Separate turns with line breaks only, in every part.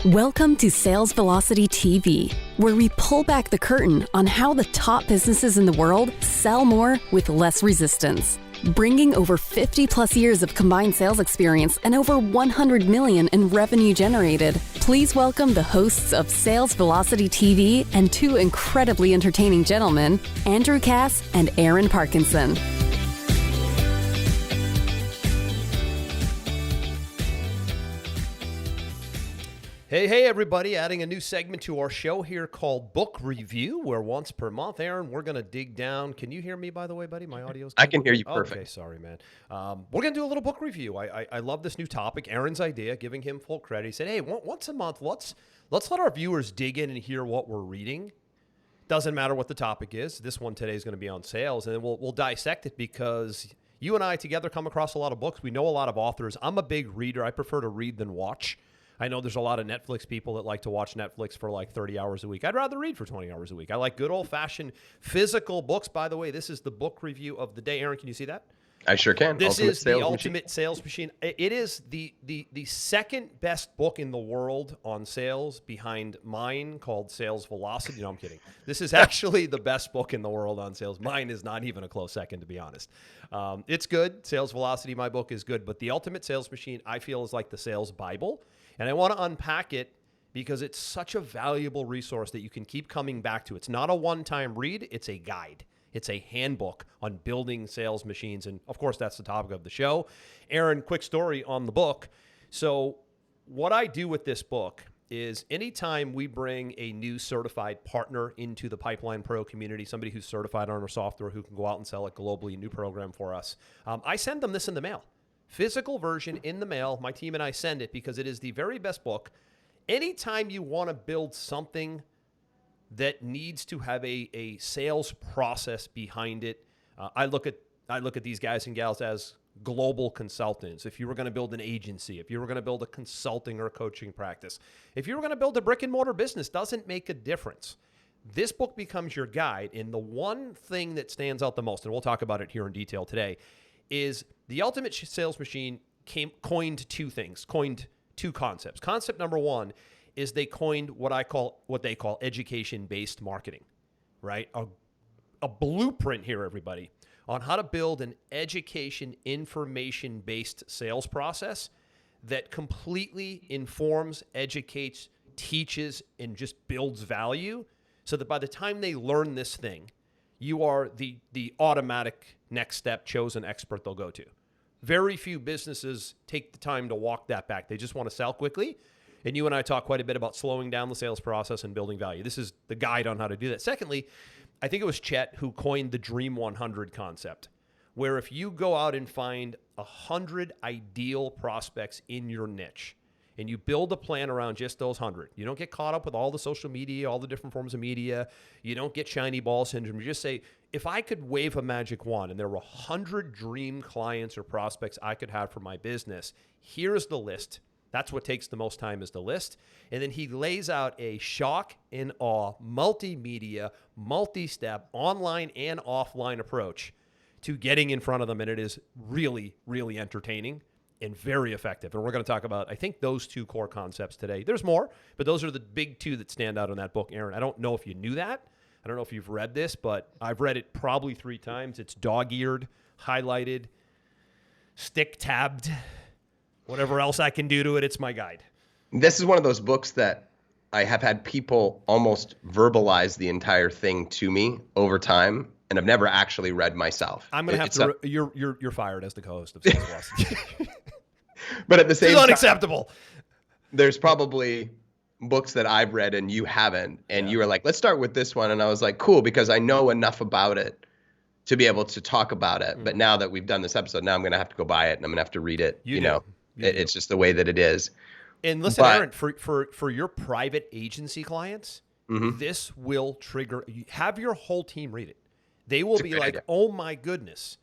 Welcome to Sales Velocity TV, where we pull back the curtain on how the top businesses in the world sell more with less resistance. Bringing over 50 plus years of combined sales experience and over 100 million in revenue generated, please welcome the hosts of Sales Velocity TV and two incredibly entertaining gentlemen, Andrew Cass and Aaron Parkinson.
Hey, everybody, adding a new segment to our show here called Book Review, where once per month, Aaron, we're going to dig down. Can you hear me, by the way, buddy? My audio's good?
I can hear you perfect.
Okay, sorry, man. We're going to do a little book review. I love this new topic. Aaron's idea, giving him full credit. He said, hey, once a month, let's let our viewers dig in and hear what we're reading. Doesn't matter what the topic is. This one today is going to be on sales, and then we'll dissect it because you and I together come across a lot of books. We know a lot of authors. I'm a big reader. I prefer to read than watch. I know there's a lot of Netflix people that like to watch Netflix for like 30 hours a week. I'd rather read for 20 hours a week. I like good old-fashioned physical books. By the way, this is the book review of the day. Aaron, can you see that?
I sure can.
This is the Ultimate Sales Machine. It is the second best book in the world on sales behind mine called Sales Velocity. No, I'm kidding. This is actually the best book in the world on sales. Mine is not even a close second, to be honest. It's good. Sales Velocity, my book, is good. But the Ultimate Sales Machine, I feel, is like the sales Bible. And I want to unpack it because it's such a valuable resource that you can keep coming back to. It's not a one-time read. It's a guide. It's a handbook on building sales machines. And, of course, that's the topic of the show. Aaron, quick story on the book. So what I do with this book is anytime we bring a new certified partner into the Pipeline Pro community, somebody who's certified on our software who can go out and sell it globally, a new program for us, I send them this in the mail. Physical version in the mail. My team and I send it because it is the very best book. Anytime you want to build something that needs to have a sales process behind it, I look at these guys and gals as global consultants. If you were going to build an agency, if you were going to build a consulting or coaching practice, if you were going to build a brick and mortar business, doesn't make a difference. This book becomes your guide. And the one thing that stands out the most, and we'll talk about it here in detail today, is the Ultimate Sales Machine coined two concepts. Concept number one is they coined what they call education-based marketing, right? A blueprint here, everybody, on how to build an education, information-based sales process that completely informs, educates, teaches, and just builds value so that by the time they learn this thing, you are the automatic next step chosen expert they'll go to. Very few businesses take the time to walk that back. They just want to sell quickly. And you and I talk quite a bit about slowing down the sales process and building value. This is the guide on how to do that. Secondly, I think it was Chet who coined the Dream 100 concept, where if you go out and find 100 ideal prospects in your niche, and you build a plan around just those 100. You don't get caught up with all the social media, all the different forms of media. You don't get shiny ball syndrome. You just say, if I could wave a magic wand and there were 100 dream clients or prospects I could have for my business, here's the list. That's what takes the most time is the list. And then he lays out a shock and awe, multimedia, multi-step, online and offline approach to getting in front of them. And it is really, really entertaining and very effective. And we're going to talk about, I think, those two core concepts today. There's more, but those are the big two that stand out in that book, Aaron. I don't know if you knew that. I don't know if you've read this, but I've read it probably 3 times. It's dog-eared, highlighted, stick-tabbed, whatever else I can do to it. It's my guide.
This is one of those books that I have had people almost verbalize the entire thing to me over time, and I've never actually read myself.
I'm going to have to. You're fired as the co-host of Sales Velocity.
But at the same time,
it's unacceptable.
There's probably books that I've read and you haven't, and you were like, let's start with this one. And I was like, cool, because I know enough about it to be able to talk about it. But now that we've done this episode, now I'm going to have to go buy it and I'm going to have to read it. It's just the way that it is.
And listen, Aaron, for your private agency clients, this will trigger. Have your whole team read it. They will be like, oh my goodness,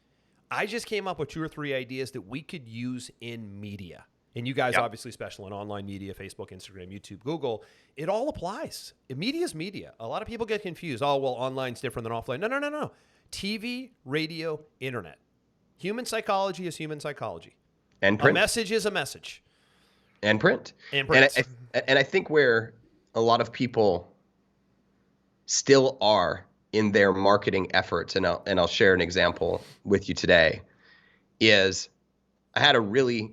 I just came up with 2 or 3 ideas that we could use in media. And you guys obviously special in online media, Facebook, Instagram, YouTube, Google. It all applies. Media is media. A lot of people get confused. Oh, well, online's different than offline. No. TV, radio, internet. Human psychology is human psychology.
And print.
A message is a message.
And print.
And print.
And I think where a lot of people still are in their marketing efforts, and I'll share an example with you today, is I had a really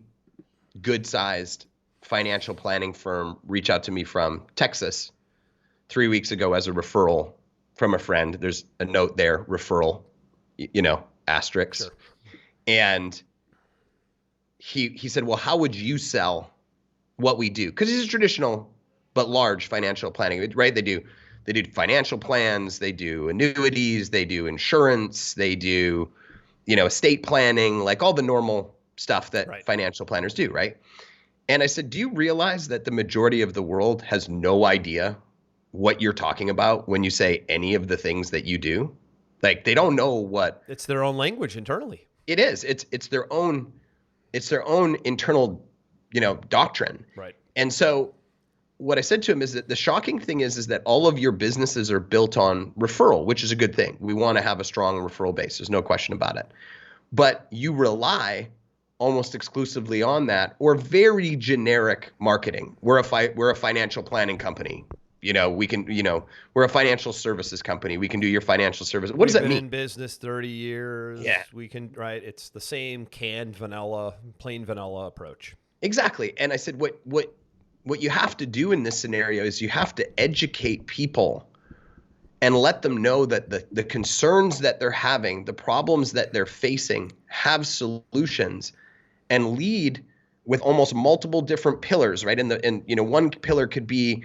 good-sized financial planning firm reach out to me from Texas 3 weeks ago as a referral from a friend. There's a note there, referral, asterisk.
Sure.
And he said, well, how would you sell what we do? Because it's a traditional but large financial planning, right? They do financial plans, they do annuities, they do insurance, they do, estate planning, like all the normal stuff that financial planners do, right? And I said, do you realize that the majority of the world has no idea what you're talking about when you say any of the things that you do? Like, they don't know what.
It's their own language internally.
It is. It's their own internal, doctrine.
Right.
And so what I said to him is that the shocking thing is that all of your businesses are built on referral, which is a good thing. We want to have a strong referral base. There's no question about it. But you rely almost exclusively on that, or very generic marketing. We're a financial planning company. We're a financial services company. We can do your financial service. What does that mean?
We've been in business 30 years.
Yeah.
We can, right? It's the same canned vanilla, plain vanilla approach.
Exactly. And I said, what you have to do in this scenario is you have to educate people and let them know that the concerns that they're having, the problems that they're facing, have solutions, and lead with almost multiple different pillars, right? And one pillar could be,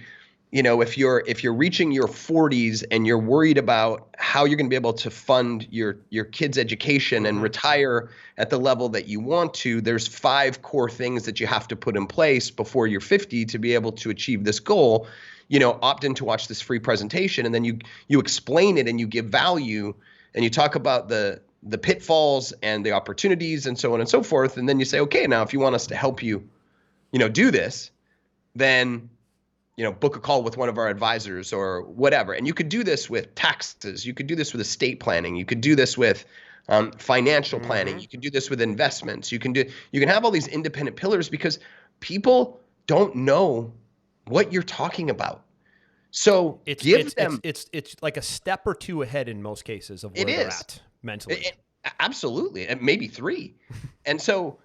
if you're reaching your 40s and you're worried about how you're going to be able to fund your kids' education and retire at the level that you want to, there's 5 core things that you have to put in place before you're 50 to be able to achieve this goal. Opt in to watch this free presentation, and then you explain it and you give value and you talk about the pitfalls and the opportunities and so on and so forth. And then you say, okay, now if you want us to help you, do this, then book a call with one of our advisors or whatever. And you could do this with taxes. You could do this with estate planning. You could do this with financial planning. You can do this with investments. You can have all these independent pillars because people don't know what you're talking about. So it's
like a step or two ahead in most cases of where they're at mentally.
Absolutely. And maybe 3. And so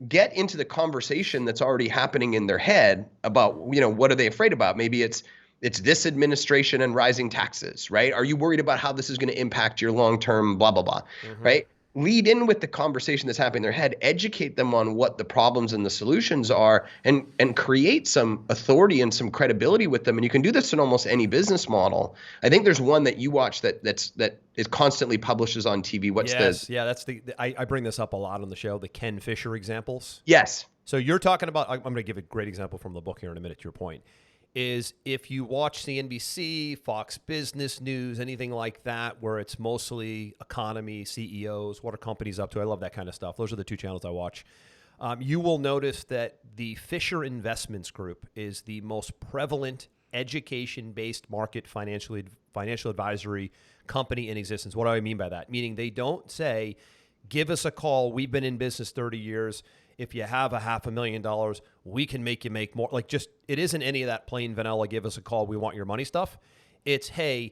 get into the conversation that's already happening in their head about, what are they afraid about? Maybe it's this administration and rising taxes, right? Are you worried about how this is going to impact your long-term blah, blah, blah, right? Lead in with the conversation that's happening in their head, educate them on what the problems and the solutions are, and create some authority and some credibility with them. And you can do this in almost any business model. I think there's one that you watch that is constantly publishes on TV.
That's I bring this up a lot on the show, the Ken Fisher examples.
Yes.
So you're talking about, I'm going to give a great example from the book here in a minute, to your point, is if you watch CNBC, Fox Business News, anything like that, where it's mostly economy, CEOs, what are companies up to? I love that kind of stuff. Those are the 2 channels I watch. You will notice that the Fisher Investments Group is the most prevalent education-based market financial advisory company in existence. What do I mean by that? Meaning they don't say, give us a call. We've been in business 30 years. If you have $500,000, we can make you make more. Like, just, it isn't any of that plain vanilla, give us a call, we want your money stuff. It's, hey,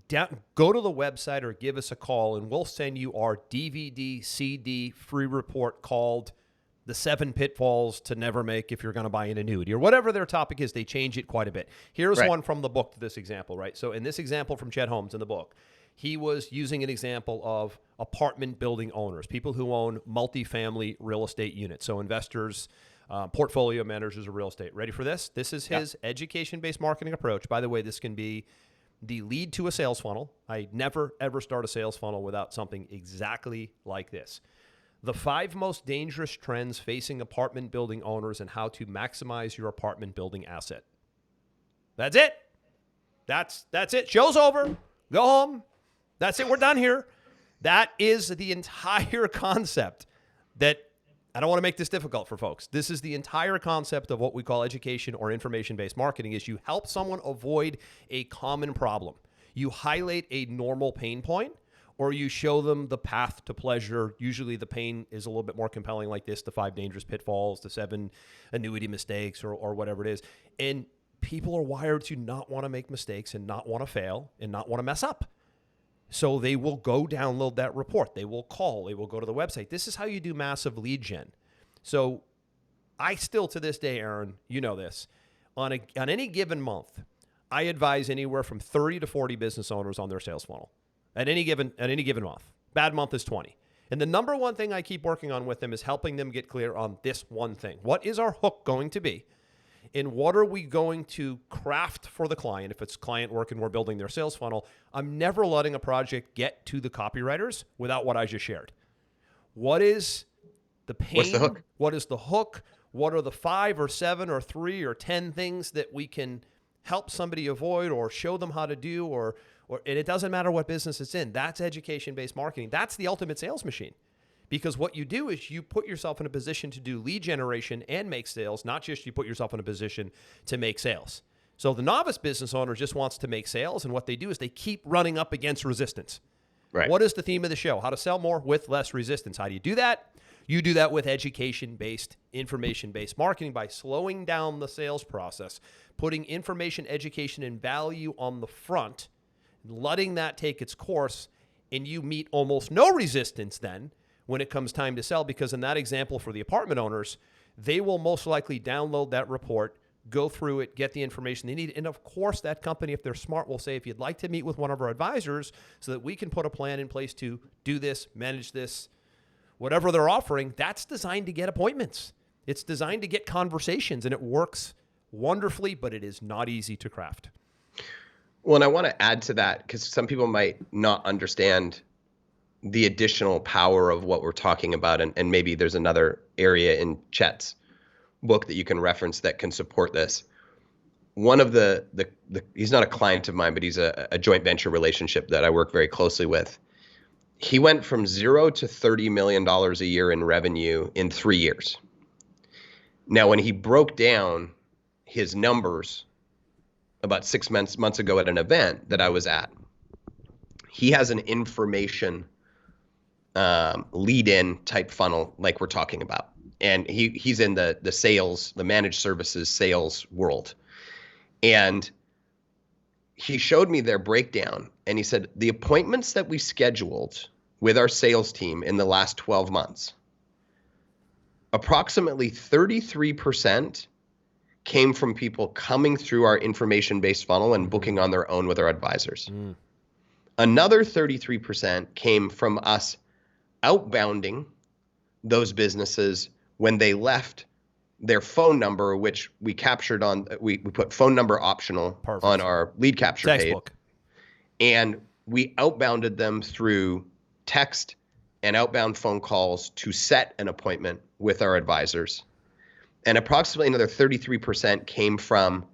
go to the website or give us a call and we'll send you our DVD, CD, free report called The 7 Pitfalls to Never Make If You're going to Buy an Annuity, or whatever their topic is. They change it quite a bit. Here's one from the book to this example, right? So in this example from Chet Holmes in the book, he was using an example of apartment building owners, people who own multifamily real estate units. So investors, portfolio managers of real estate. Ready for this? This is his education-based marketing approach. By the way, this can be the lead to a sales funnel. I never, ever start a sales funnel without something exactly like this. The 5 most dangerous trends facing apartment building owners and how to maximize your apartment building asset. That's it. That's it. Show's over. Go home. That's it. We're done here. That is the entire concept that, I don't want to make this difficult for folks. This is the entire concept of what we call education or information-based marketing, is you help someone avoid a common problem. You highlight a normal pain point, or you show them the path to pleasure. Usually the pain is a little bit more compelling, like this, the 5 dangerous pitfalls, the 7 annuity mistakes, or whatever it is. And people are wired to not want to make mistakes and not want to fail and not want to mess up. So they will go download that report. They will call. They will go to the website. This is how you do massive lead gen. So I still, to this day, Aaron, you know this, on any given month, I advise anywhere from 30 to 40 business owners on their sales funnel at any given month. Bad month is 20. And the number one thing I keep working on with them is helping them get clear on this one thing. What is our hook going to be? And what are we going to craft for the client? If it's client work and we're building their sales funnel, I'm never letting a project get to the copywriters without what I just shared. What is the pain?
What's the hook?
What is the hook? What are the 5 or 7 or 3 or 10 things that we can help somebody avoid or show them how to do, or and it doesn't matter what business it's in. That's education-based marketing. That's the ultimate sales machine. Because what you do is you put yourself in a position to do lead generation and make sales, not just you put yourself in a position to make sales. So the novice business owner just wants to make sales, and what they do is they keep running up against resistance.
Right.
What is the theme of the show? How to sell more with less resistance. How do you do that? You do that with education-based, information-based marketing by slowing down the sales process, putting information, education, and value on the front, letting that take its course, and you meet almost no resistance then when it comes time to sell, because in that example for the apartment owners, they will most likely download that report, go through it, get the information they need. And of course, that company, if they're smart, will say, if you'd like to meet with one of our advisors so that we can put a plan in place to do this, manage this, whatever they're offering, that's designed to get appointments. It's designed to get conversations, and it works wonderfully, but it is not easy to craft.
Well, and I want to add to that because some people might not understand the additional power of what we're talking about. And maybe there's another area in Chet's book that you can reference that can support this. One of the he's not a client of mine, but he's a joint venture relationship that I work very closely with. He went from 0 to $30 million a year in revenue in 3 years. Now, when he broke down his numbers about 6 months ago at an event that I was at, he has an information lead-in type funnel like we're talking about. And he's in the sales, the managed services sales world. And he showed me their breakdown, and he said, the appointments that we scheduled with our sales team in the last 12 months, approximately 33% came from people coming through our information-based funnel and booking on their own with our advisors. Another 33% came from us outbounding those businesses when they left their phone number, which we captured on, we put phone number optional
Perfect.
On our lead capture
Textbook.
page. And we outbounded them through text and outbound phone calls to set an appointment with our advisors. And approximately another 33% came from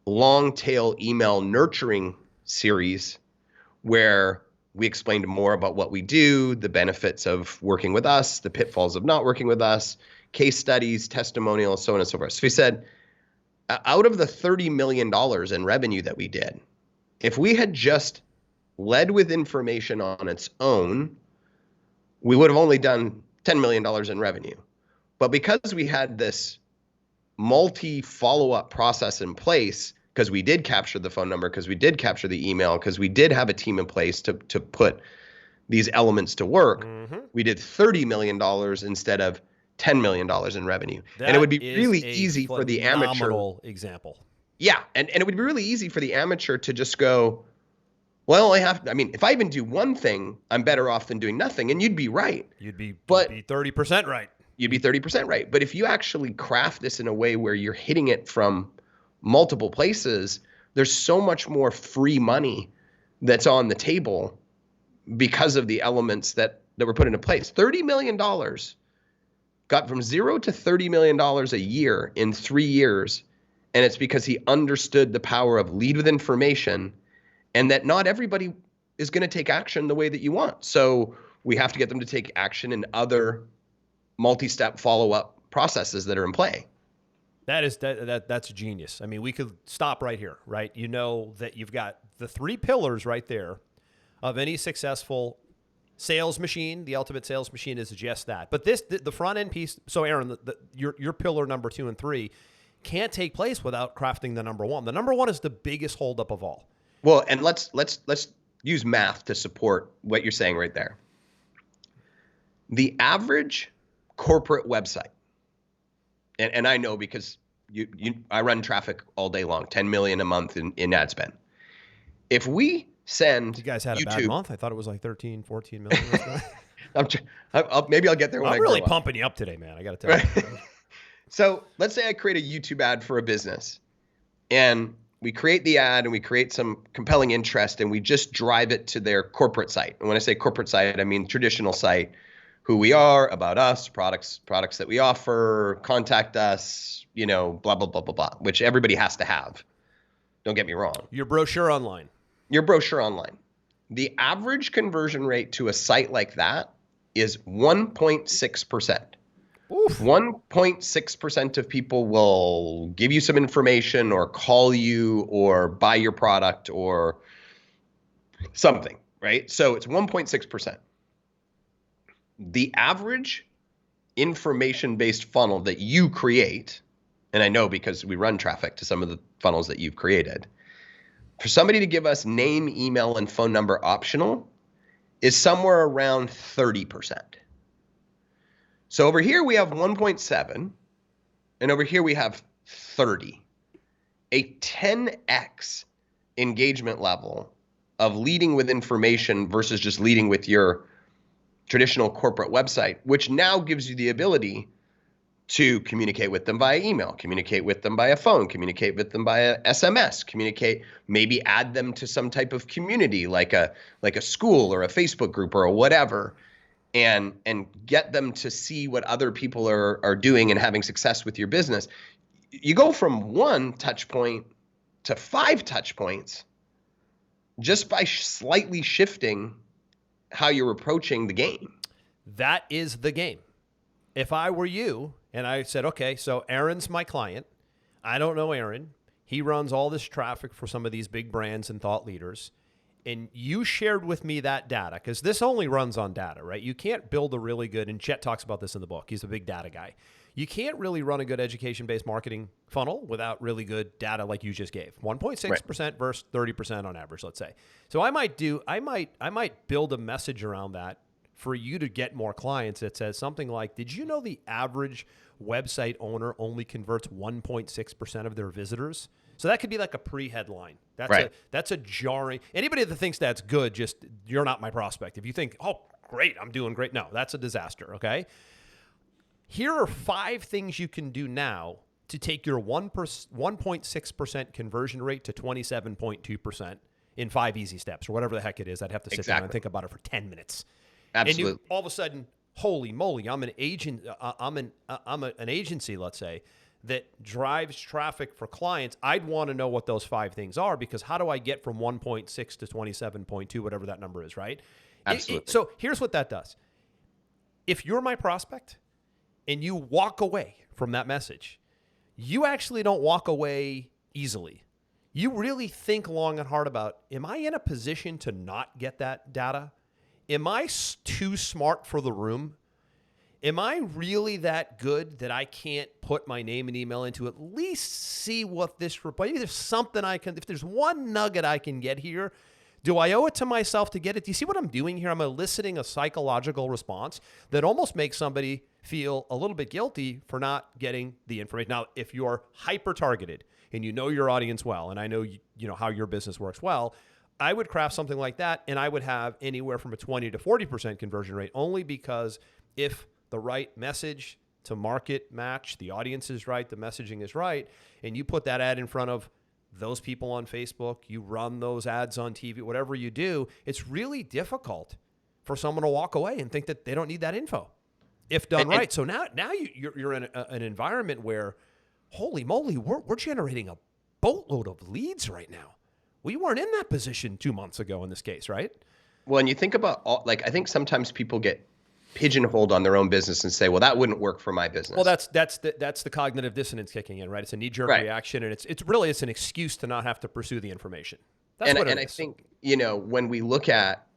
long tail email nurturing series where we explained more about what we do, the benefits of working with us, the pitfalls of not working with us, case studies, testimonials, so on and so forth. So we said, out of the $30 million in revenue that we did, if we had just led with information on its own, we would have only done $10 million in revenue. But because we had this multi-follow-up process in place, because we did capture the phone number, because we did capture the email, because we did have a team in place to put these elements to work, we did $30 million instead of $10 million in revenue.
That
and it would be
is
really
a
easy for the amateur.
phenomenal example.
Yeah, and it would be really easy for the amateur to just go, well, if I even do one thing, I'm better off than doing nothing. And you'd be right.
You'd be 30% right.
You'd be 30% right. But if you actually craft this in a way where you're hitting it from multiple places, there's so much more free money that's on the table because of the elements that were put into place. $30 million got from 0 to $30 million a year in 3 years. And it's because he understood the power of lead with information, and that not everybody is going to take action the way that you want. So we have to get them to take action in other multi-step follow-up processes that are in play.
That's genius. I mean, we could stop right here, right? You know that you've got the 3 pillars right there of any successful sales machine. The ultimate sales machine is just that. But the front end piece. So Aaron, your pillar number 2 and 3 can't take place without crafting the number 1. The number 1 is the biggest holdup of all.
Well, and let's use math to support what you're saying right there. The average corporate website, and I know because I run traffic all day long, 10 million a month in ad spend. If we send
you guys had
YouTube,
a bad month. I thought it was like 13, 14 million.
Maybe I'll get there when
I'm really pumping you up today, man. I got to tell you.
So let's say I create a YouTube ad for a business, and we create the ad and we create some compelling interest, and we just drive it to their corporate site. And when I say corporate site, I mean traditional site, who we are, about us, products that we offer, contact us, blah, blah, blah, blah, blah, which everybody has to have. Don't get me wrong.
Your brochure online.
The average conversion rate to a site like that is 1.6%. 1.6% of people will give you some information or call you or buy your product or something, right? So it's 1.6%. The average information-based funnel that you create, and I know because we run traffic to some of the funnels that you've created, for somebody to give us name, email, and phone number optional is somewhere around 30%. So over here we have 1.7, and over here we have 30. A 10x engagement level of leading with information versus just leading with your traditional corporate website, which now gives you the ability to communicate with them via email, communicate with them via phone, communicate with them via SMS, maybe add them to some type of community like a school or a Facebook group or whatever, and get them to see what other people are doing and having success with your business. You go from 1 touch point to 5 touch points just by slightly shifting how you're approaching the game.
That is the game. If I were you and I said, okay, so Aaron's my client. I don't know Aaron. He runs all this traffic for some of these big brands and thought leaders. And you shared with me that data, because this only runs on data, right? You can't build a really good, and Chet talks about this in the book. He's a big data guy. You can't really run a good education-based marketing funnel without really good data like you just gave. 1.6% versus 30% on average, let's say. So I might build a message around that for you to get more clients that says something like, did you know the average website owner only converts 1.6% of their visitors? So that could be like a pre-headline. That's a jarring. Anybody that thinks that's good, just you're not my prospect. If you think, oh, great, I'm doing great. No, that's a disaster, okay? Here are 5 things you can do now to take your 1.6% conversion rate to 27.2% in 5 easy steps or whatever the heck it is. I'd have to sit down and think about it for 10 minutes.
Absolutely.
And all of a sudden, holy moly, I'm an agent. I'm an agency, let's say, that drives traffic for clients. I'd want to know what those 5 things are, because how do I get from 1.6 to 27.2, whatever that number is, right?
Absolutely.
So here's what that does. If you're my prospect and you walk away from that message, you actually don't walk away easily. You really think long and hard about, am I in a position to not get that data? Am I too smart for the room? Am I really that good that I can't put my name and email in to at least see what this report? Maybe there's something if there's one nugget I can get here, do I owe it to myself to get it? Do you see what I'm doing here? I'm eliciting a psychological response that almost makes somebody feel a little bit guilty for not getting the information. Now, if you're hyper-targeted and you know your audience well, and I know you know how your business works well, I would craft something like that, and I would have anywhere from a 20 to 40% conversion rate, only because if the right message to market match, the audience is right, the messaging is right, and you put that ad in front of those people on Facebook, you run those ads on TV, whatever you do, it's really difficult for someone to walk away and think that they don't need that info if done right. So now you're in an environment where, holy moly, we're generating a boatload of leads right now. We weren't in that position 2 months ago in this case, right?
Well, and you think about I think sometimes people get pigeonholed on their own business and say, well, that wouldn't work for my business.
Well, that's the cognitive dissonance kicking in, right? It's a knee-jerk reaction, and it's really an excuse to not have to pursue the information. That's what it is.
And I think, when we look at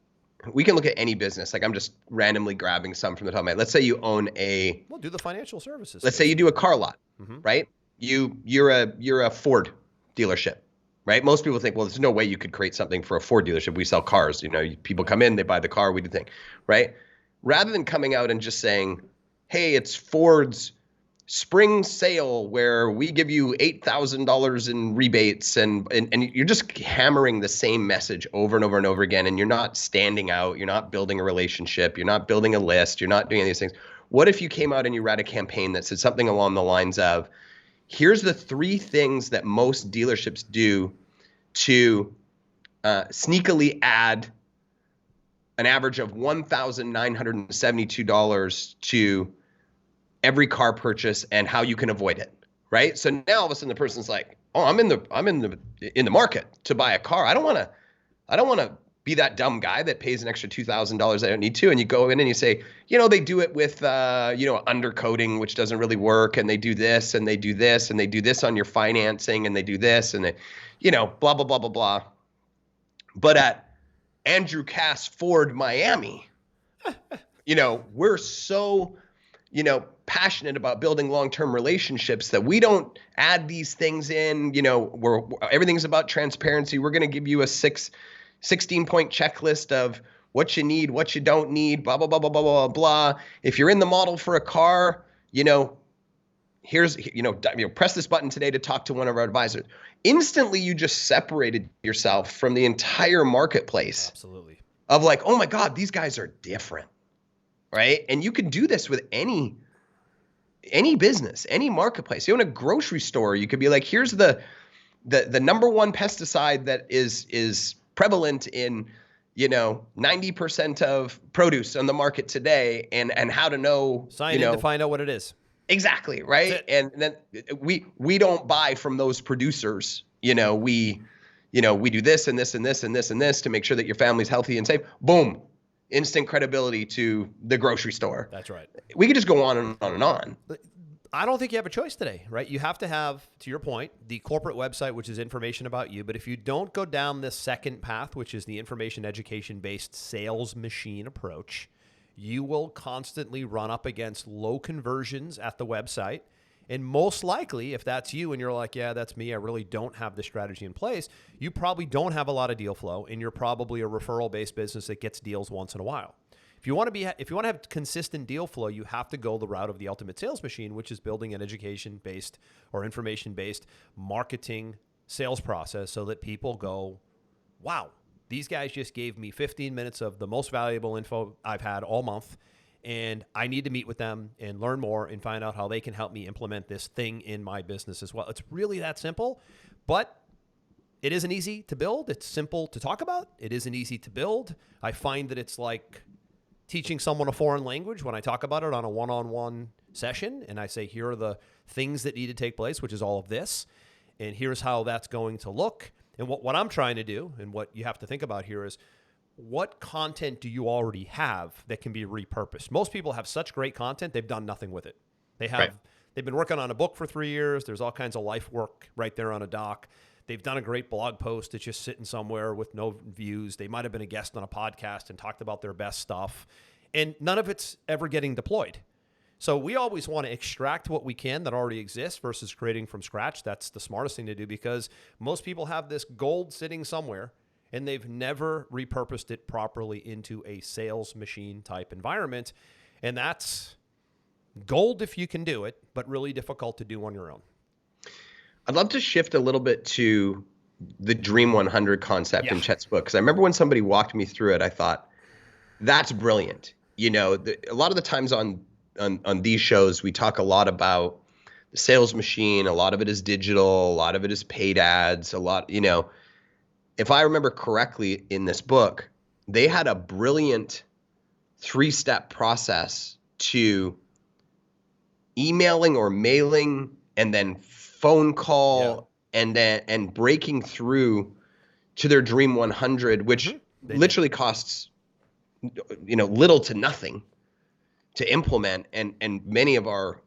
we can look at any business. Like I'm just randomly grabbing some from the top of my head. Let's say you own
We'll do the financial services.
Let's say you do a car lot, right? You're a Ford dealership, right? Most people think, well, there's no way you could create something for a Ford dealership. We sell cars. People come in, they buy the car, we do the thing, right? Rather than coming out and just saying, hey, it's Ford's spring sale where we give you $8,000 in rebates and you're just hammering the same message over and over and over again, and you're not standing out, you're not building a relationship, you're not building a list, you're not doing any of these things. What if you came out and you ran a campaign that said something along the lines of, here's the 3 things that most dealerships do to sneakily add an average of $1,972 to every car purchase and how you can avoid it, right? So now all of a sudden the person's like, oh, I'm in the market to buy a car. I don't want to be that dumb guy that pays an extra $2,000 I don't need to. And you go in and you say, they do it with undercoating, which doesn't really work, and they do this and they do this and they do this on your financing and they do this and they, blah blah blah blah blah. But at Andrew Cass Ford Miami, we're so passionate about building long-term relationships that we don't add these things in. Everything's about transparency. We're going to give you a 16-point checklist of what you need, what you don't need, blah, blah, blah, blah, blah, blah, blah. If you're in the model for a car, here's, press this button today to talk to one of our advisors. Instantly, you just separated yourself from the entire marketplace.
Absolutely.
Of like, oh my God, these guys are different, right? And you can do this with any business, any marketplace. You own a grocery store, you could be like, here's the number one pesticide that is prevalent in 90% of produce on the market today, and how to know.
Sign in to find out what it is.
Exactly, right? And then we don't buy from those producers. We do this and this and this and this and this to make sure that your family's healthy and safe. Boom. Instant credibility to the grocery store.
That's right.
We could just go on and on and on.
I don't think you have a choice today, right? You have to have, to your point, the corporate website, which is information about you. But if you don't go down this second path, which is the information education-based sales machine approach, you will constantly run up against low conversions at the website. And most likely, if that's you and you're like, yeah, that's me, I really don't have the strategy in place, you probably don't have a lot of deal flow, and you're probably a referral-based business that gets deals once in a while. If you want to have consistent deal flow, you have to go the route of the ultimate sales machine, which is building an education-based or information-based marketing sales process so that people go, wow, these guys just gave me 15 minutes of the most valuable info I've had all month, and I need to meet with them and learn more and find out how they can help me implement this thing in my business as well. It's really that simple, but it isn't easy to build. It's simple to talk about. It isn't easy to build. I find that it's like teaching someone a foreign language when I talk about it on a one-on-one session, and I say, here are the things that need to take place, which is all of this, and here's how that's going to look. And what I'm trying to do, and what you have to think about here is, what content do you already have that can be repurposed? Most people have such great content, they've done nothing with it. They've been working on a book for 3 years. There's all kinds of life work right there on a doc. They've done a great blog post that's just sitting somewhere with no views. They might have been a guest on a podcast and talked about their best stuff, and none of it's ever getting deployed. So we always want to extract what we can that already exists versus creating from scratch. That's the smartest thing to do, because most people have this gold sitting somewhere and they've never repurposed it properly into a sales machine type environment. And that's gold if you can do it, but really difficult to do on your own.
I'd love to shift a little bit to the Dream 100 concept in Chet's book, because I remember when somebody walked me through it, I thought, that's brilliant. A lot of the times on these shows, we talk a lot about the sales machine. A lot of it is digital. A lot of it is paid ads. If I remember correctly in this book, they had a brilliant 3-step process to emailing or mailing and then phone call and breaking through to their Dream 100, which literally costs, little to nothing to implement. And many of our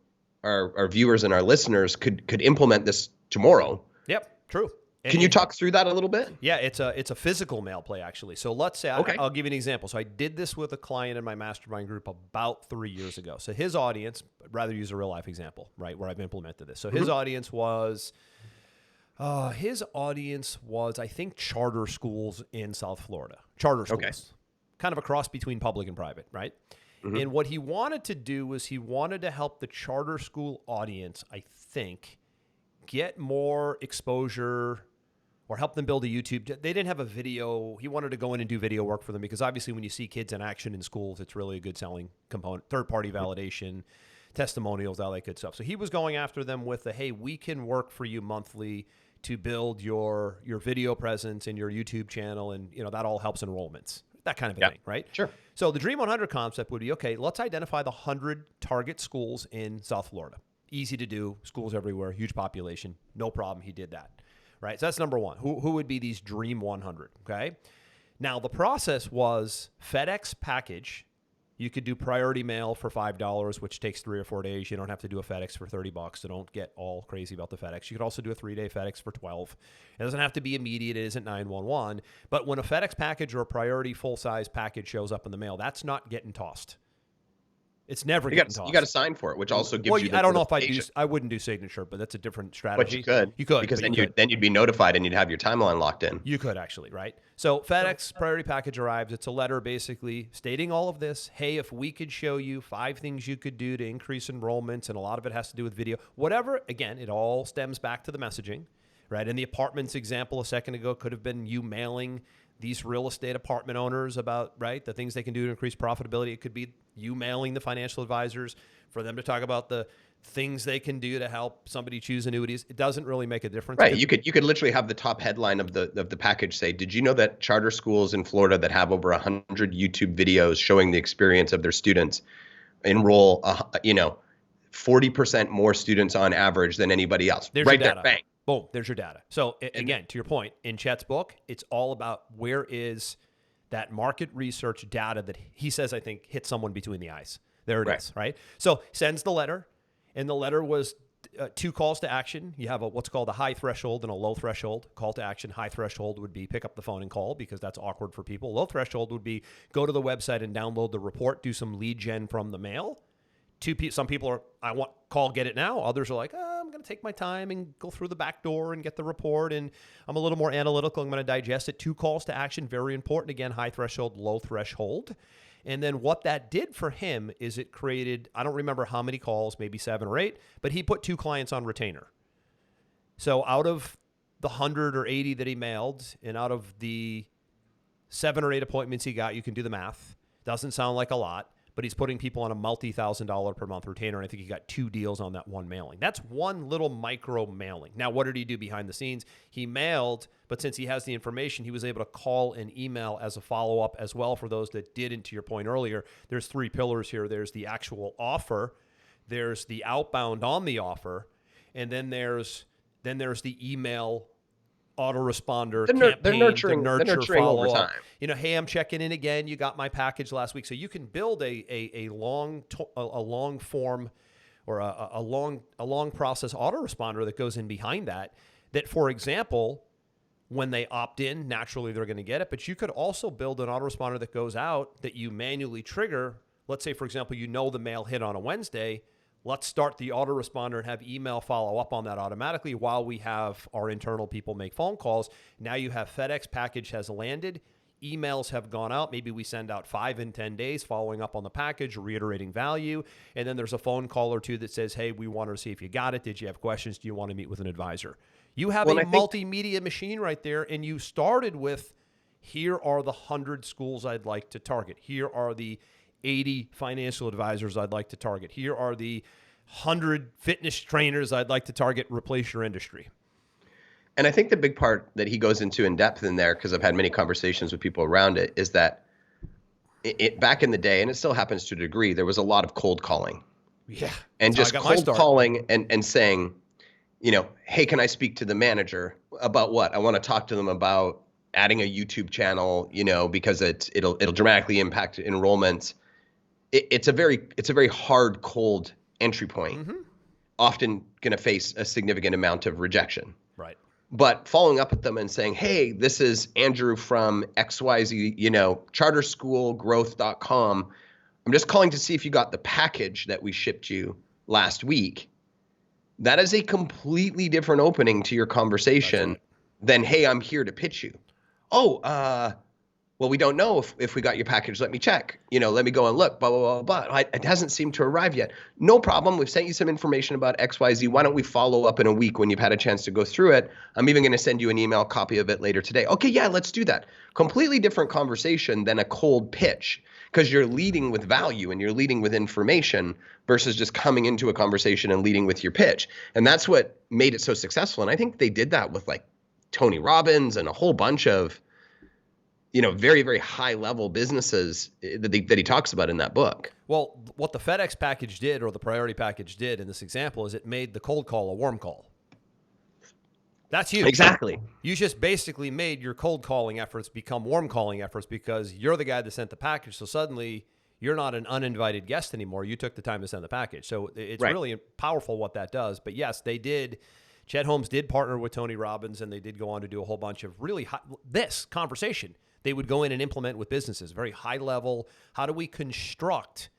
viewers and our listeners could implement this tomorrow.
Yep, true.
Can you talk through that a little bit?
Yeah, it's a physical mail play, actually. So let's say,
Okay.
I'll give you an example. So I did this with a client in my mastermind group about 3 years ago. So his audience, rather use a real life example, right, where I've implemented this. So his audience was, I think, charter schools in South Florida. Charter schools.
Okay.
Kind of a cross between public and private, right? And what he wanted to do was he wanted to help the charter school audience, I think, get more exposure or help them build a YouTube. They didn't have a video. He wanted to go in and do video work for them because obviously when you see kids in action in schools, it's really a good selling component, third-party validation, testimonials, all that good stuff. So he was going after them with hey, we can work for you monthly to build your video presence and your YouTube channel, and that all helps enrollments. That kind of a thing, right?
Sure.
So the Dream 100 concept would be, okay, let's identify the 100 target schools in South Florida. Easy to do, schools everywhere, huge population, no problem. He did that, right? So that's number one. Who would be these Dream 100, okay? Now, the process was FedEx package. You could do priority mail for $5, which takes 3 or 4 days. You don't have to do a FedEx for $30, so don't get all crazy about the FedEx. You could also do a 3-day FedEx for $12. It doesn't have to be immediate. It isn't 911. But when a FedEx package or a priority full-size package shows up in the mail, that's not getting tossed. It's never getting tossed.
You got to sign for it, which also gives you the
I don't know if I wouldn't do signature, but that's a different strategy.
But you could. Because then you'd be notified and you'd have your timeline locked in.
You could actually, right? So FedEx priority package arrives. It's a letter basically stating all of this. Hey, if we could show you 5 things you could do to increase enrollments, and a lot of it has to do with video, whatever, again, it all stems back to the messaging, right? And the apartments example a second ago could have been you mailing these real estate apartment owners about, right, the things they can do to increase profitability. It could be you mailing the financial advisors for them to talk about the things they can do to help somebody choose annuities. It doesn't really make a difference.
Right. You could literally have the top headline of the package say, did you know that charter schools in Florida that have over 100 YouTube videos showing the experience of their students enroll 40% more students on average than anybody else?
There's
right
your data.
there, bang.
Boom, there's your data. So again, to your point, in Chet's book, it's all about where is that market research data that he says, I think, hit someone between the eyes. There it is, right? So sends the letter, and the letter was 2 calls to action. You have what's called a high threshold and a low threshold. Call to action, high threshold would be pick up the phone and call because that's awkward for people. Low threshold would be go to the website and download the report, do some lead gen from the mail. Some people are, I want call, get it now. Others are like, I'm going to take my time and go through the back door and get the report. And I'm a little more analytical. I'm going to digest it. 2 calls to action, very important. Again, high threshold, low threshold. And then what that did for him is it created, I don't remember how many calls, maybe 7 or 8, but he put 2 clients on retainer. So out of the 100 or 80 that he mailed, and out of the 7 or 8 appointments he got, you can do the math. Doesn't sound like a lot, but he's putting people on a multi-$1,000 per month retainer, and I think he got 2 deals on that one mailing. That's one little micro mailing. Now, what did he do behind the scenes? He mailed, but since he has the information, he was able to call and email as a follow-up as well for those that didn't. To your point earlier, there's 3 pillars here. There's the actual offer, there's the outbound on the offer, and then there's the email autoresponder campaign,
they're nurturing
follow-up.
over time.
Hey, I'm checking in again. You got my package last week. So you can build a long form or a long process autoresponder that goes in behind that, for example, when they opt in, naturally they're going to get it. But you could also build an autoresponder that goes out that you manually trigger. Let's say, for example, the mail hit on a Wednesday. Let's start the autoresponder and have email follow up on that automatically while we have our internal people make phone calls. Now you have FedEx package has landed. Emails have gone out. Maybe we send out 5 in 10 days following up on the package, reiterating value. And then there's a phone call or 2 that says, hey, we want to see if you got it. Did you have questions? Do you want to meet with an advisor? You have a multimedia machine right there. And you started with, here are the 100 schools I'd like to target. Here are the 80 financial advisors I'd like to target. Here are the 100 fitness trainers I'd like to target, replace your industry.
And I think the big part that he goes into in depth in there, because I've had many conversations with people around it, is that it back in the day, and it still happens to a degree, there was a lot of cold calling.
Yeah.
And just cold calling and saying, hey, can I speak to the manager about what? I want to talk to them about adding a YouTube channel, because it'll dramatically impact enrollments. It's a very hard, cold entry point, often going to face a significant amount of rejection.
Right.
but following up with them and saying, hey, this is Andrew from XYZ, charterschoolgrowth.com. I'm just calling to see if you got the package that we shipped you last week. That is a completely different opening to your conversation than, hey, I'm here to pitch you. Oh, well, we don't know if we got your package. Let me check. Let me go and look, blah, blah, blah, blah. It hasn't seemed to arrive yet. No problem. We've sent you some information about XYZ. Why don't we follow up in a week when you've had a chance to go through it? I'm even going to send you an email copy of it later today. Okay, yeah, let's do that. Completely different conversation than a cold pitch, because you're leading with value and you're leading with information versus just coming into a conversation and leading with your pitch. And that's what made it so successful. And I think they did that with like Tony Robbins and a whole bunch of very, very high level businesses that he talks about in that book.
Well, what the FedEx package did, or the priority package did in this example, is it made the cold call a warm call. That's huge.
Exactly.
You just basically made your cold calling efforts become warm calling efforts because you're the guy that sent the package. So suddenly you're not an uninvited guest anymore. You took the time to send the package. So it's really powerful what that does. But yes, they did. Chet Holmes did partner with Tony Robbins, and they did go on to do a whole bunch of really this conversation they would go in and implement with businesses, very high level. How do we construct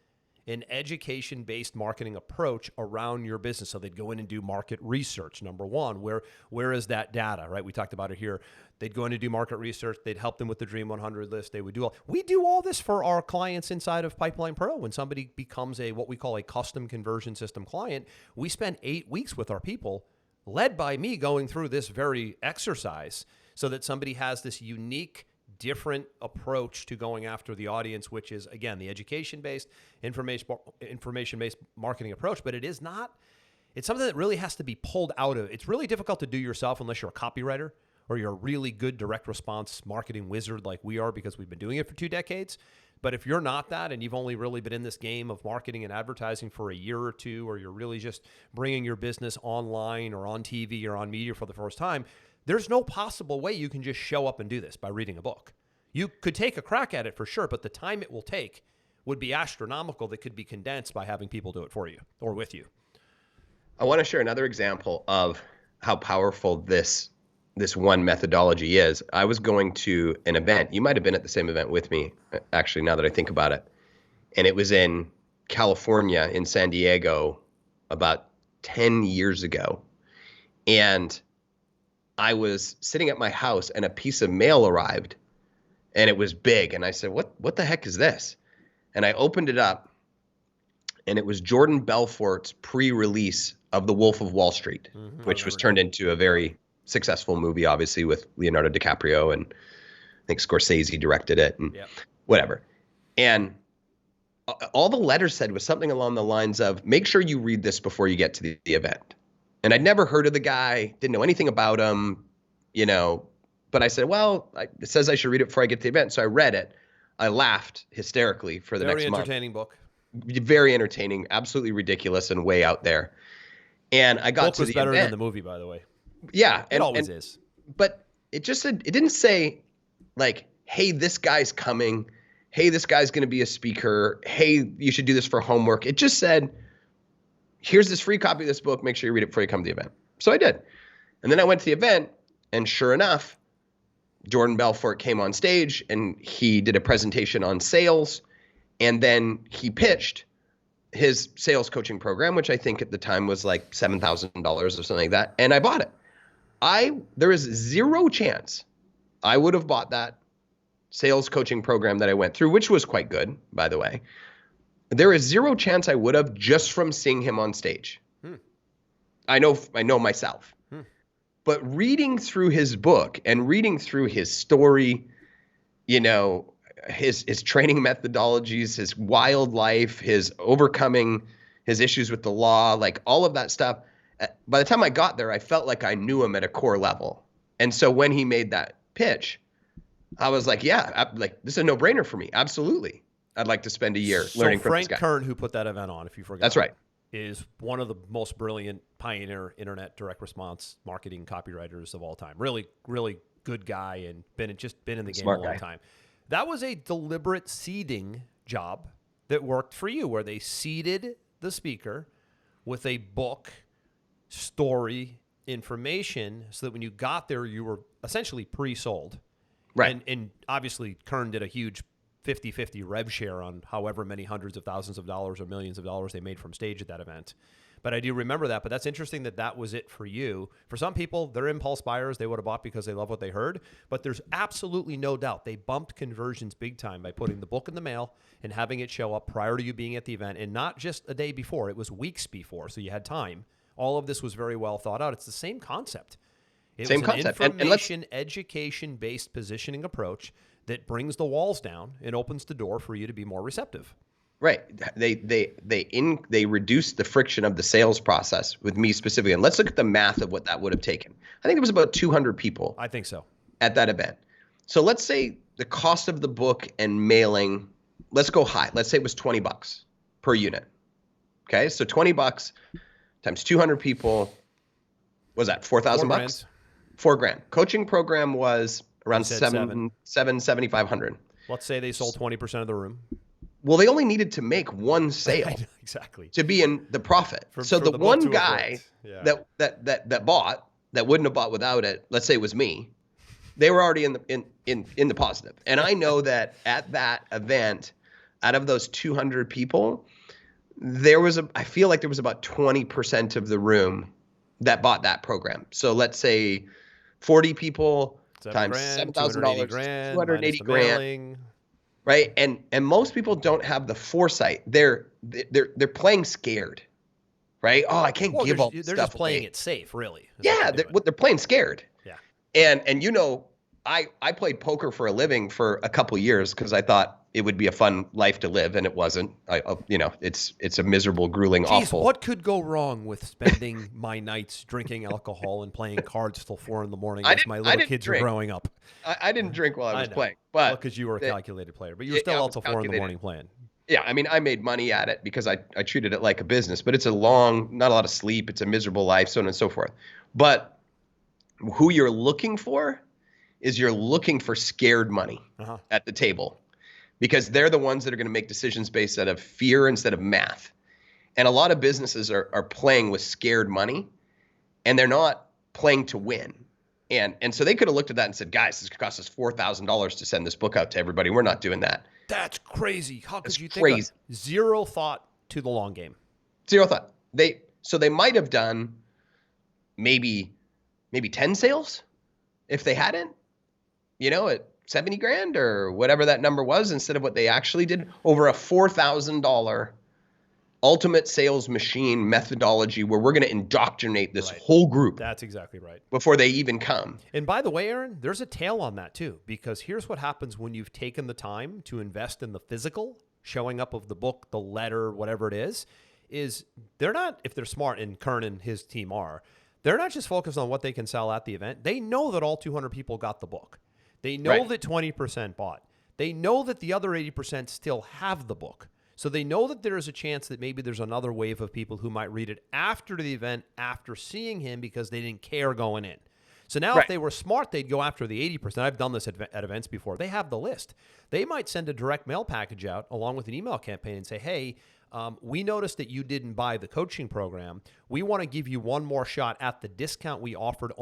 an education-based marketing approach around your business? So they'd go in and do market research, number one. Where is that data, right? We talked about it here. They'd go in and do market research. They'd help them with the Dream 100 list. They would do we do all this for our clients inside of Pipeline Pro. When somebody becomes what we call a custom conversion system client, we spend 8 weeks with our people, led by me, going through this very exercise so that somebody has this unique, different approach to going after the audience, which is, again, the education-based, information-based marketing approach. But it's something that really has to be pulled out of. It's really difficult to do yourself unless you're a copywriter or you're a really good direct response marketing wizard like we are, because we've been doing it for 2 decades. But if you're not that, and you've only really been in this game of marketing and advertising for a year or two, or you're really just bringing your business online or on TV or on media for the first time, there's no possible way you can just show up and do this by reading a book. You could take a crack at it for sure, but the time it will take would be astronomical that could be condensed by having people do it for you or with you.
I want to share another example of how powerful this one methodology is. I was going to an event. You might have been at the same event with me, actually, now that I think about it. And it was in California, in San Diego, about 10 years ago. And I was sitting at my house and a piece of mail arrived, and it was big. And I said, what the heck is this? And I opened it up, and it was Jordan Belfort's pre-release of The Wolf of Wall Street, which was turned into a very successful movie, obviously, with Leonardo DiCaprio, and I think Scorsese directed it and whatever. And all the letter said was something along the lines of, make sure you read this before you get to the event. And I'd never heard of the guy, didn't know anything about him, but I said, well, it says I should read it before I get to the event. So I read it. I laughed hysterically for the next month.
Very entertaining book.
Very entertaining, absolutely ridiculous and way out there. And I got to the event.
Book was better than the movie, by the way.
Yeah.
It always is.
But it just said, it didn't say like, hey, this guy's coming. Hey, this guy's going to be a speaker. Hey, you should do this for homework. It just said, here's this free copy of this book. Make sure you read it before you come to the event. So I did. And then I went to the event, and sure enough, Jordan Belfort came on stage and he did a presentation on sales. And then he pitched his sales coaching program, which I think at the time was like $7,000 or something like that. And I bought it. There is zero chance I would have bought that sales coaching program that I went through, which was quite good, by the way. There is zero chance I would have just from seeing him on stage. I know myself. But reading through his book and reading through his story, his training methodologies, his wild life, his overcoming his issues with the law, like all of that stuff. By the time I got there, I felt like I knew him at a core level. And so when he made that pitch, I was like, yeah, this is a no-brainer for me. Absolutely. I'd like to spend a year learning from this guy.
Frank Kern, who put that event on, if you forgot.
That's right.
Is one of the most brilliant pioneer internet direct response marketing copywriters of all time. Really, really good guy, and been in the game a long time. That was a deliberate seeding job that worked for you, where they seeded the speaker with a book, story, information so that when you got there, you were essentially pre-sold.
Right.
And obviously, Kern did a huge 50-50 rev share on however many hundreds of thousands of dollars or millions of dollars they made from stage at that event. But I do remember that. But that's interesting that that was it for you. For some people, they're impulse buyers. They would have bought because they love what they heard. But there's absolutely no doubt they bumped conversions big time by putting the book in the mail and having it show up prior to you being at the event. And not just a day before. It was weeks before. So you had time. All of this was very well thought out. It's the same concept. It was an information, education-based positioning approach that brings the walls down and opens the door for you to be more receptive.
Right. They reduce the friction of the sales process with me specifically. And let's look at the math of what that would have taken. I think it was about 200 people.
I think so.
At that event. So let's say the cost of the book and mailing, let's go high. Let's say it was $20 per unit. Okay. So $20 times 200 people, was that $4,000? $4,000. Coaching program was around $7,500.
Let's say they sold 20% of the room.
Well, they only needed to make one sale
exactly
to be in the profit. So the one guy that bought, that wouldn't have bought without it, let's say it was me, they were already in the positive. And I know that at that event, out of those 200 people, I feel like there was about 20% of the room that bought that program. So let's say 40 people times $7,000, $280,000. Right. And most people don't have the foresight. They're playing scared. Right. Oh, I can't give all this stuff.
They're just playing it safe, really.
Yeah. They're playing scared.
Yeah.
And I played poker for a living for a couple years because I thought it would be a fun life to live, and it wasn't. It's a miserable, grueling, awful.
What could go wrong with spending my nights drinking alcohol and playing cards till 4 a.m. as my little kids are growing up?
I didn't drink while I was playing, but
because you were a calculated player, but you were still out till 4 a.m. playing.
Yeah, I mean, I made money at it because I treated it like a business, but it's a long, not a lot of sleep. It's a miserable life, so on and so forth. But who you're looking for is you're looking for scared money at the table, because they're the ones that are going to make decisions based out of fear instead of math. And a lot of businesses are playing with scared money, and they're not playing to win. And so they could have looked at that and said, guys, this cost us $4,000 to send this book out to everybody. We're not doing that.
That's crazy. How could you think of zero thought to the long game?
Zero thought. They might have done maybe 10 sales if they hadn't, at $70,000 or whatever that number was, instead of what they actually did, over a $4,000 ultimate sales machine methodology where we're going to indoctrinate this whole group.
That's exactly right.
Before they even come.
And by the way, Aaron, there's a tail on that too, because here's what happens when you've taken the time to invest in the physical showing up of the book, the letter, whatever it is they're not, if they're smart, and Kern and his team are, they're not just focused on what they can sell at the event. They know that all 200 people got the book. They know that 20% bought. They know that the other 80% still have the book. So they know that there is a chance that maybe there's another wave of people who might read it after the event, after seeing him, because they didn't care going in. So now if they were smart, they'd go after the 80%. I've done this at events before. They have the list. They might send a direct mail package out along with an email campaign and say, hey, we noticed that you didn't buy the coaching program. We want to give you one more shot at the discount we offered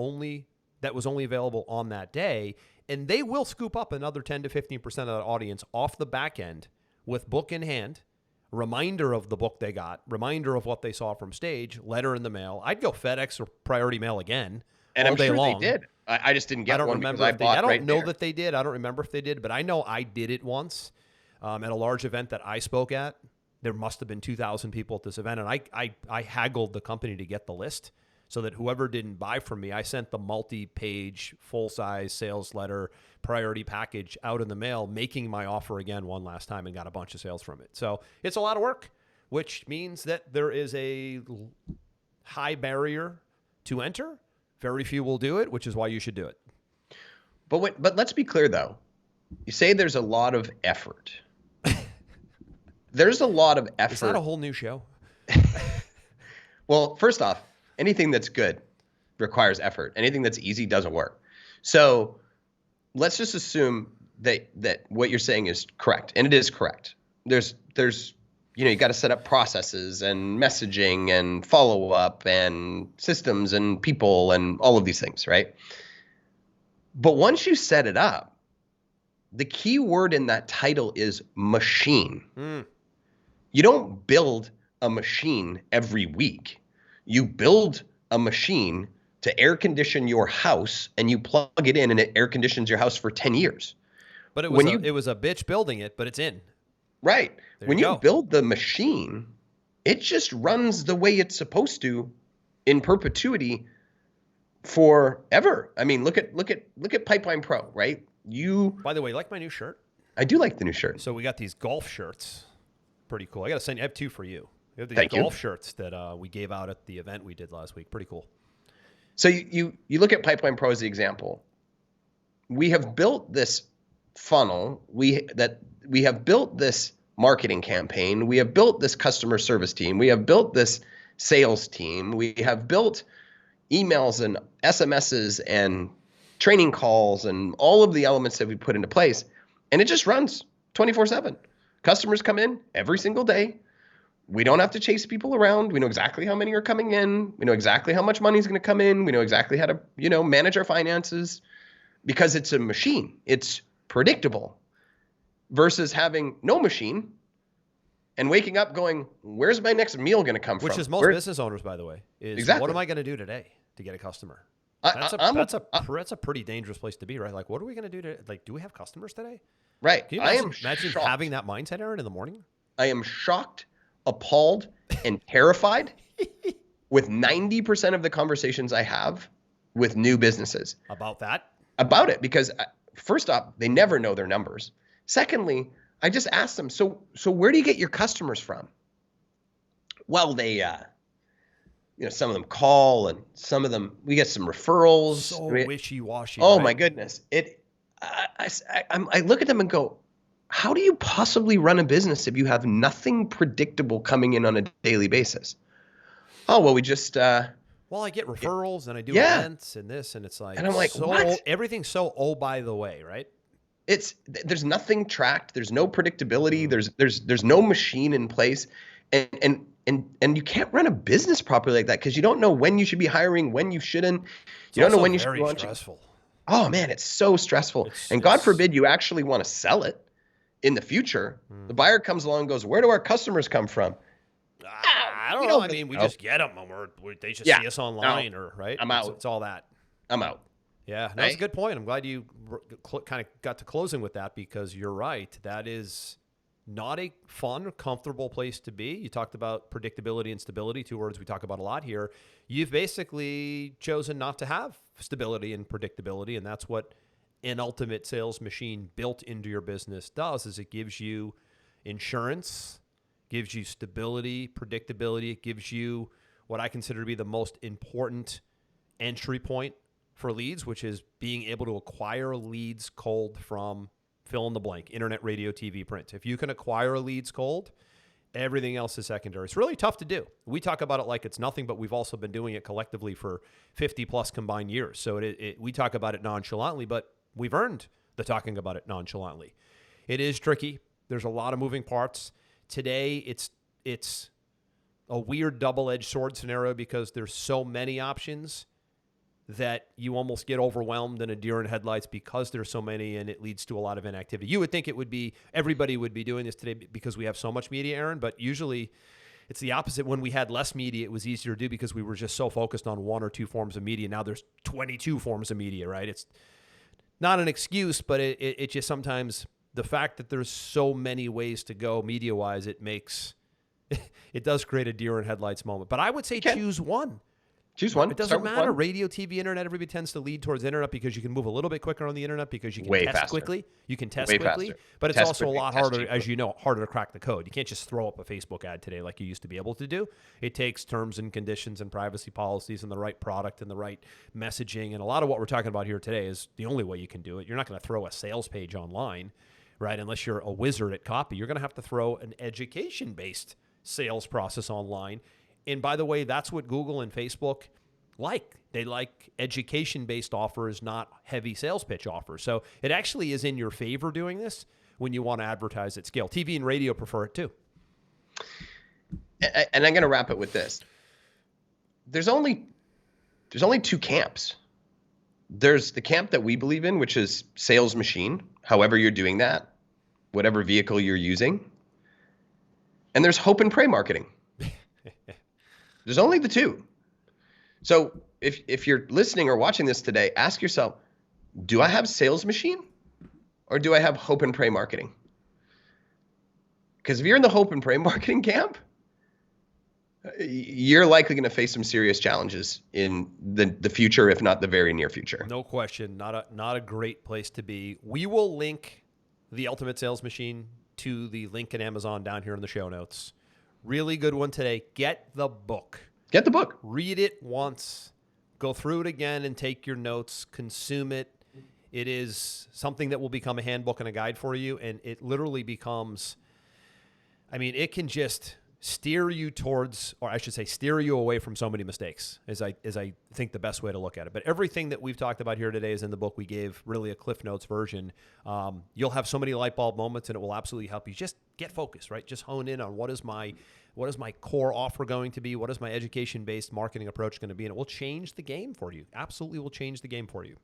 that was only available on that day. And they will scoop up another 10 to 15% of that audience off the back end with book in hand, reminder of the book they got, reminder of what they saw from stage, letter in the mail. I'd go FedEx or priority mail again.
And
all
I'm
day
sure
long.
they did. I just didn't get one because I bought
I don't
right
know
there.
that they did. I don't remember if they did, but I know I did it once at a large event that I spoke at. There must have been 2,000 people at this event, and I haggled the company to get the list so that whoever didn't buy from me, I sent the multi-page, full-size sales letter priority package out in the mail, making my offer again one last time, and got a bunch of sales from it. So it's a lot of work, which means that there is a high barrier to enter. Very few will do it, which is why you should do it.
But let's be clear, though. You say there's a lot of effort. There's a lot of effort.
Is that a whole new show?
Well, first off, anything that's good requires effort. Anything that's easy doesn't work. So let's just assume that what you're saying is correct, and it is correct. There's you got to set up processes and messaging and follow up and systems and people and all of these things, right? But once you set it up, the key word in that title is machine. You don't build a machine every week. You build a machine to air condition your house, and you plug it in and it air conditions your house for 10 years.
But it was a bitch building it, but it's in.
Right. When you
go.
build the machine, it just runs the way it's supposed to in perpetuity forever. I mean, look at Pipeline Pro, right?
By the way, like my new shirt?
I do like the new shirt.
So we got these golf shirts. Pretty cool. I got to send you. I have two for you. We have these
Thank you.
golf shirts that we gave out at the event we did last week. Pretty cool.
So you look at Pipeline Pro as the example. We have built this funnel. We have built this marketing campaign. We have built this customer service team. We have built this sales team. We have built emails and SMSs and training calls and all of the elements that we put into place. And it just runs 24/7. Customers come in every single day. We don't have to chase people around. We know exactly how many are coming in. We know exactly how much money is going to come in. We know exactly how to, manage our finances because it's a machine. It's predictable versus having no machine and waking up going, where's my next meal going to come from?
Which is most business owners, by the way, is
Exactly.
What am I going to do today to get a customer? That's a pretty dangerous place to be, right? Like, what are we going to do to, like, do we have customers today?
Right.
Can you imagine having that mindset, Aaron, in the morning?
I am shocked, appalled, and terrified with 90% of the conversations I have with new businesses.
About that?
About it, because first off, they never know their numbers. Secondly, I just asked them, so where do you get your customers from? Well, they, some of them call, and some of them, we get some referrals.
So wishy-washy.
Oh,
right?
my goodness. I look at them and go, how do you possibly run a business if you have nothing predictable coming in on a daily basis? Oh, well, we just...
Well, I get referrals and I do events and this, and it's like,
and I'm like, what?
Everything's so by the way, right?
There's nothing tracked. There's no predictability. There's no machine in place, and you can't run a business properly like that because you don't know when you should be hiring, when you shouldn't. You don't know when you should be launching.
Stressful.
Oh man, it's so stressful. And God forbid you actually want to sell it in the future. The buyer comes along and goes, "Where do our customers come from?"
I don't know. I mean, we just get them, and they just see us online, right?
I'm out.
It's all that.
I'm out.
Yeah, that's a good point. I'm glad you kind of got to closing with that because you're right. That is not a fun, comfortable place to be. You talked about predictability and stability, two words we talk about a lot here. You've basically chosen not to have stability and predictability, and that's what an ultimate sales machine built into your business does, is it gives you insurance, gives you stability, predictability. It gives you what I consider to be the most important entry point for leads, which is being able to acquire leads cold from fill in the blank, internet, radio, TV, print. If you can acquire leads cold, everything else is secondary. It's really tough to do. We talk about it like it's nothing, but we've also been doing it collectively for 50 plus combined years. So we talk about it nonchalantly, but we've earned the talking about it nonchalantly. It is tricky. There's a lot of moving parts. Today, it's a weird double-edged sword scenario because there's so many options that you almost get overwhelmed in a deer in headlights because there's so many, and it leads to a lot of inactivity. You would think everybody would be doing this today because we have so much media, Aaron, but usually it's the opposite. When we had less media, it was easier to do because we were just so focused on one or two forms of media. Now there's 22 forms of media, right? It's not an excuse, but it just sometimes the fact that there's so many ways to go media-wise, it does create a deer in headlights moment. But I would say choose one.
Choose one.
It doesn't matter. Radio, TV, internet, everybody tends to lead towards internet because you can move a little bit quicker on the internet because you can test quickly. You can test quickly, but it's also a lot harder, as you know, harder to crack the code. You can't just throw up a Facebook ad today like you used to be able to do. It takes terms and conditions and privacy policies and the right product and the right messaging. And a lot of what we're talking about here today is the only way you can do it. You're not going to throw a sales page online, right? Unless you're a wizard at copy. You're going to have to throw an education-based sales process online. And by the way, that's what Google and Facebook like. They like education-based offers, not heavy sales pitch offers. So it actually is in your favor doing this when you want to advertise at scale. TV and radio prefer it too.
And I'm going to wrap it with this. There's only two camps. There's the camp that we believe in, which is sales machine, however you're doing that, whatever vehicle you're using. And there's hope and pray marketing. There's only the two. So if you're listening or watching this today, ask yourself, do I have sales machine or do I have hope and pray marketing? Because if you're in the hope and pray marketing camp, you're likely going to face some serious challenges in the future, if not the very near future.
No question. Not a great place to be. We will link the Ultimate Sales Machine to the link in Amazon down here in the show notes. Really good one today. Get the book.
Get the book.
Read it once. Go through it again and take your notes. Consume it. It is something that will become a handbook and a guide for you. And it literally becomes, it can just steer you towards, or I should say, steer you away from so many mistakes, is I think the best way to look at it. But everything that we've talked about here today is in the book. We gave really a Cliff Notes version. You'll have so many light bulb moments, and it will absolutely help you just get focused, right? Just hone in on what is my core offer going to be? What is my education-based marketing approach going to be? And it will change the game for you. Absolutely will change the game for you.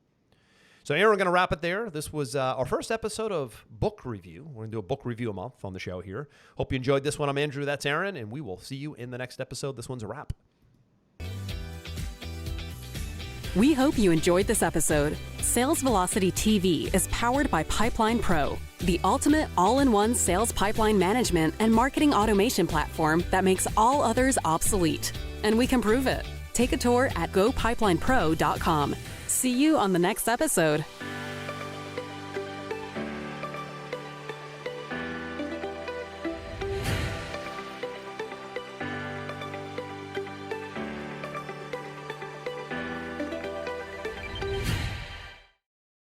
So, Aaron, we're going to wrap it there. This was our first episode of Book Review. We're going to do a book review a month on the show here. Hope you enjoyed this one. I'm Andrew. That's Aaron. And we will see you in the next episode. This one's a wrap.
We hope you enjoyed this episode. Sales Velocity TV is powered by Pipeline Pro, the ultimate all-in-one sales pipeline management and marketing automation platform that makes all others obsolete. And we can prove it. Take a tour at gopipelinepro.com. See you on the next episode.